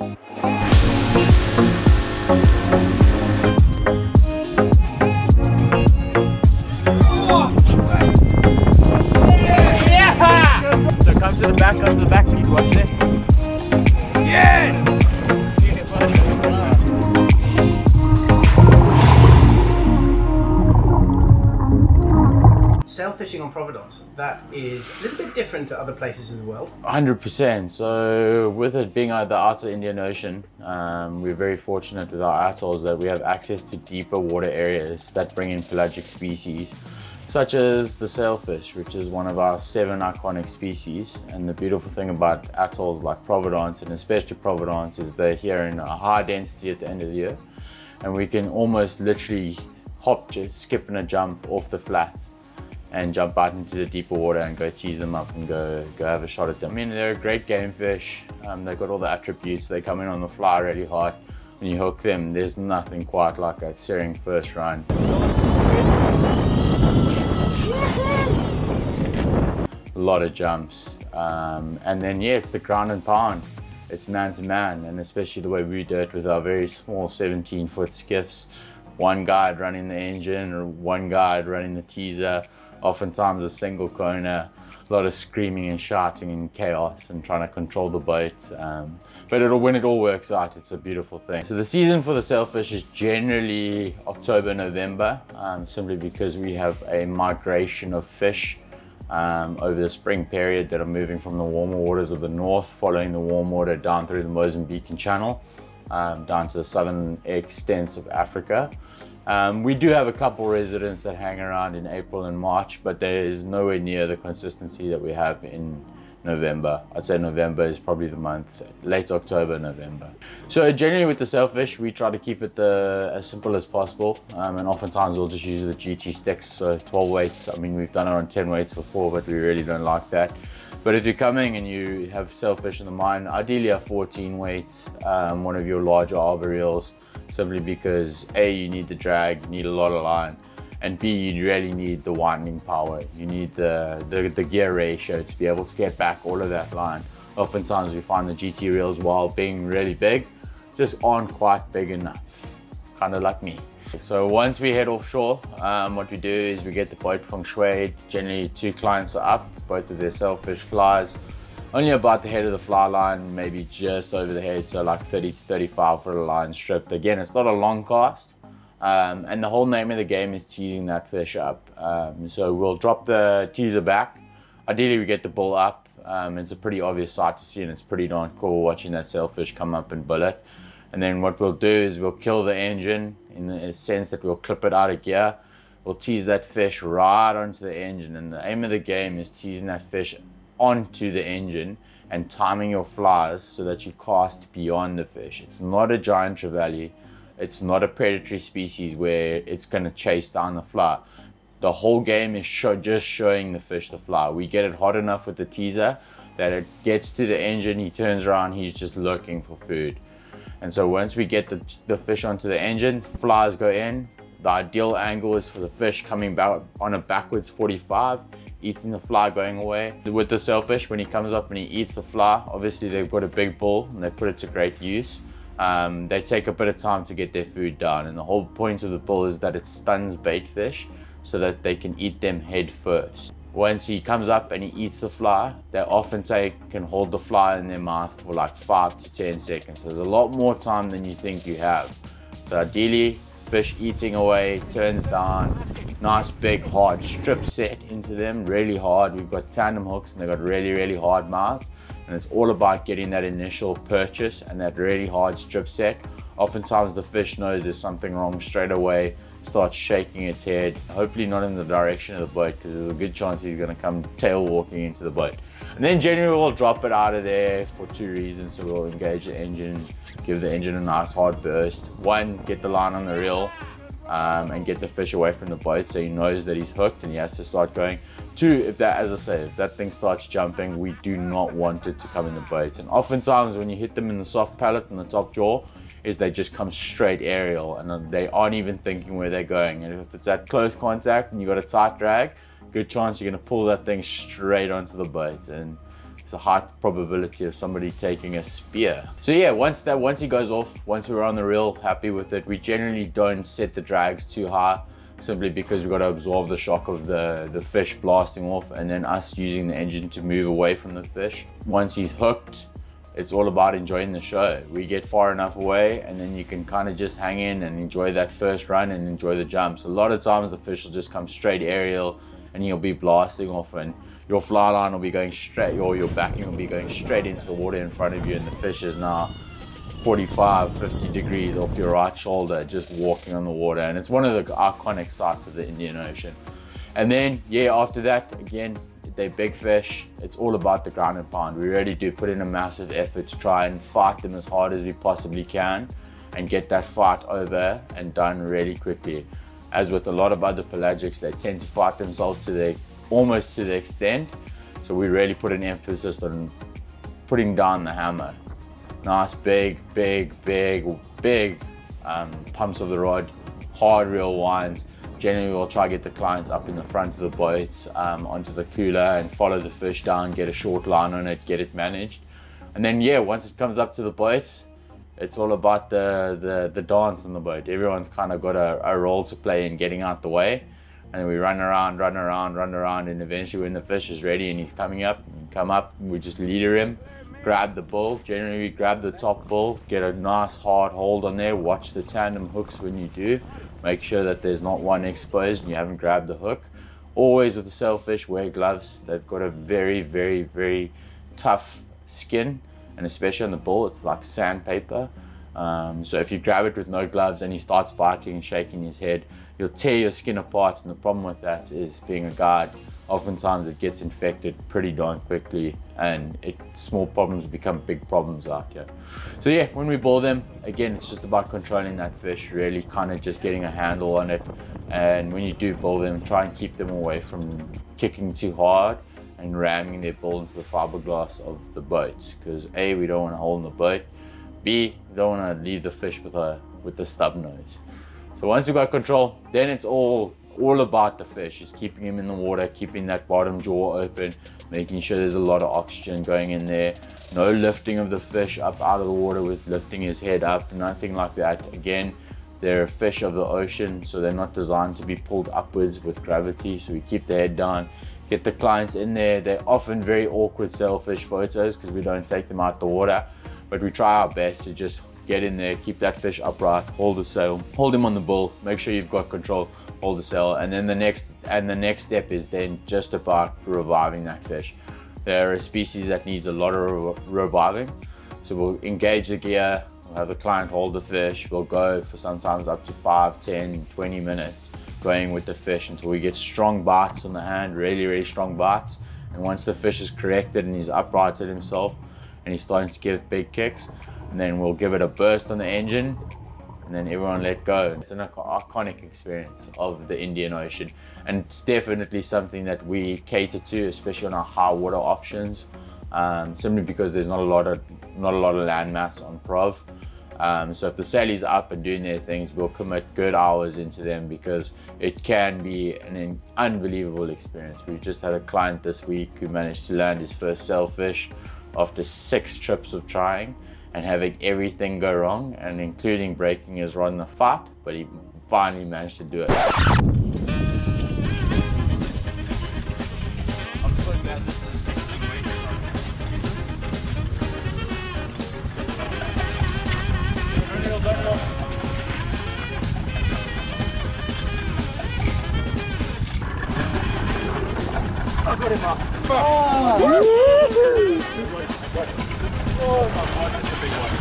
So come to the back, Pete, watch it. Yes! Sailfishing on Providence, that is a little bit different to other places in the world. 100%. So with it being the outer Indian Ocean, we're very fortunate with our atolls that we have access to deeper water areas that bring in pelagic species, such as the sailfish, which is one of our 7 iconic species. And the beautiful thing about atolls like Providence, and especially Providence, is they're here in a high density at the end of the year, and we can almost literally hop, just skip and a jump off the flats and jump out into the deeper water and go tease them up and go have a shot at them. I mean, they're a great game fish. They've got all the attributes. They come in on the fly really hard. When you hook them, there's nothing quite like a searing first run. A lot of jumps. And then, yeah, it's the ground and pound. It's man to man, and especially the way we do it with our very small 17-foot skiffs. One guide running the engine, or one guide running the teaser. Oftentimes a single corner, a lot of screaming and shouting and chaos and trying to control the boat. But when it all works out, it's a beautiful thing. So the season for the sailfish is generally October, November, simply because we have a migration of fish over the spring period that are moving from the warmer waters of the north, following the warm water down through the Mozambican Channel, down to the southern extents of Africa. We do have a couple residents that hang around in April and March, but there is nowhere near the consistency that we have in November. I'd say November is probably the month, late October, November. So generally with the sailfish, we try to keep it as simple as possible, and oftentimes we'll just use the GT sticks, so 12 weights. I mean, we've done it on 10 weights before, but we really don't like that. But if you're coming and you have sailfish in the mine, ideally a 14 weights, one of your larger arbor reels, simply because A, you need the drag, you need a lot of line, and B, you really need the winding power. You need the gear ratio to be able to get back all of that line. Oftentimes we find the GT reels, while being really big, just aren't quite big enough, kind of like me. So once we head offshore, what we do is we get the boat feng shui. Generally 2 clients are up, both of their sailfish flies, only about the head of the fly line, maybe just over the head, so like 30 to 35 for the line stripped. Again, it's not a long cast, and the whole name of the game is teasing that fish up. So we'll drop the teaser back. Ideally we get the bull up. It's a pretty obvious sight to see, and it's pretty darn cool watching that sailfish come up and bull it. And then what we'll do is we'll kill the engine, in the sense that we'll clip it out of gear. We'll tease that fish right onto the engine, and the aim of the game is teasing that fish onto the engine and timing your flies so that you cast beyond the fish. It's not a giant trevally. It's not a predatory species where it's going to chase down the fly. The whole game is just showing the fish the fly. We get it hot enough with the teaser that it gets to the engine, he turns around, he's just looking for food. And so once we get the fish onto the engine, flies go in. The ideal angle is for the fish coming back on a backwards 45, eating the fly, going away. With the sailfish, when he comes up and he eats the fly, obviously they've got a big bull and they put it to great use. They take a bit of time to get their food down, and the whole point of the bull is that it stuns bait fish so that they can eat them head first. Once he comes up and he eats the fly, they often can hold the fly in their mouth for like 5 to 10 seconds. So there's a lot more time than you think you have. So ideally, fish eating away, turns down, nice big hard strip set into them, really hard. We've got tandem hooks and they've got really hard mouths, and it's all about getting that initial purchase and that really hard strip set. Oftentimes the fish knows there's something wrong straight away, starts shaking its head, hopefully not in the direction of the boat, because there's a good chance he's going to come tail walking into the boat. And then generally we'll drop it out of there for 2 reasons. So we'll engage the engine, give the engine a nice hard burst. 1, get the line on the reel and get the fish away from the boat so he knows that he's hooked and he has to start going. 2, if that, as I say, if that thing starts jumping, we do not want it to come in the boat. And oftentimes when you hit them in the soft palate and the top jaw, is they just come straight aerial and they aren't even thinking where they're going. And if it's at close contact and you got a tight drag, good chance you're going to pull that thing straight onto the boat. And there's a high probability of somebody taking a spear. So yeah, once he goes off, once we're on the reel, happy with it, we generally don't set the drags too high, simply because we've got to absorb the shock of the fish blasting off and then us using the engine to move away from the fish. Once he's hooked, it's all about enjoying the show. We get far enough away and then you can kind of just hang in and enjoy that first run and enjoy the jumps. A lot of times the fish will just come straight aerial and you'll be blasting off and your fly line will be going straight, or your backing will be going straight into the water in front of you, and the fish is now 45, 50 degrees off your right shoulder just walking on the water. And it's one of the iconic sights of the Indian Ocean. And then yeah, after that, again, they're big fish. It's all about the ground and pound. We really do put in a massive effort to try and fight them as hard as we possibly can and get that fight over and done really quickly. As with a lot of other pelagics, they tend to fight themselves to almost to the extent. So we really put an emphasis on putting down the hammer. Nice big pumps of the rod, hard reel winds. Generally, we'll try to get the clients up in the front of the boat, onto the cooler and follow the fish down, get a short line on it, get it managed. And then yeah, once it comes up to the boat, it's all about the dance on the boat. Everyone's kind of got a role to play in getting out the way. And then we run around, and eventually when the fish is ready and he's coming up, we just leader him, grab the bull. Generally we grab the top bull, get a nice hard hold on there, watch the tandem hooks when you do. Make sure that there's not one exposed and you haven't grabbed the hook. Always with the sailfish, wear gloves. They've got a very tough skin, and especially on the bull, it's like sandpaper. So if you grab it with no gloves and he starts biting and shaking his head, you'll tear your skin apart. And the problem with that is, being a guide, oftentimes it gets infected pretty darn quickly, and small problems become big problems out here. So yeah, when we boil them, again, it's just about controlling that fish, really kind of just getting a handle on it. And when you do boil them, try and keep them away from kicking too hard and ramming their bull into the fiberglass of the boat, because A, we don't want a hole in the boat, B, we don't want to leave the fish with the stub nose. So once you've got control, then it's all about the fish. Is keeping him in the water, keeping that bottom jaw open, making sure there's a lot of oxygen going in there. No lifting of the fish up out of the water with lifting his head up, nothing like that. Again, they're a fish of the ocean, so they're not designed to be pulled upwards with gravity. So we keep the head down, get the clients in there. They're often very awkward sailfish photos because we don't take them out the water, but we try our best to just get in there, keep that fish upright, hold the sail, hold him on the bull, make sure you've got control, hold the sail. And then the next step is then just about reviving that fish. They're a species that needs a lot of reviving. So we'll engage the gear, we'll have the client hold the fish, we'll go for sometimes up to 5, 10, 20 minutes going with the fish until we get strong bites on the hand, really strong bites. And once the fish is corrected and he's uprighted himself and he's starting to give big kicks, and then we'll give it a burst on the engine, and then everyone let go. It's an iconic experience of the Indian Ocean, and it's definitely something that we cater to, especially on our high water options, simply because there's not a lot of land mass on Prov. So if the sailie's up and doing their things, we'll commit good hours into them, because it can be an unbelievable experience. We've just had a client this week who managed to land his first sailfish after 6 trips of trying and having everything go wrong, and including breaking his rod in the fight, but he finally managed to do it. Oh my God, that's a big one.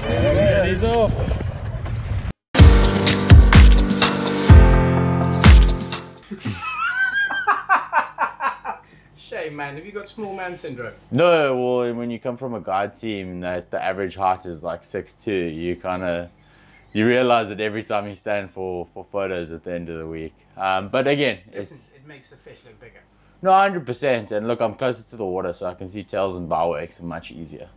Yeah, he's off. Shame, man. Have you got small man syndrome? No, well, when you come from a guide team that the average height is like 6'2", you realize that every time you stand for photos at the end of the week. But again, it makes the fish look bigger. No, 100%. And look, I'm closer to the water, so I can see tails and bow works much easier.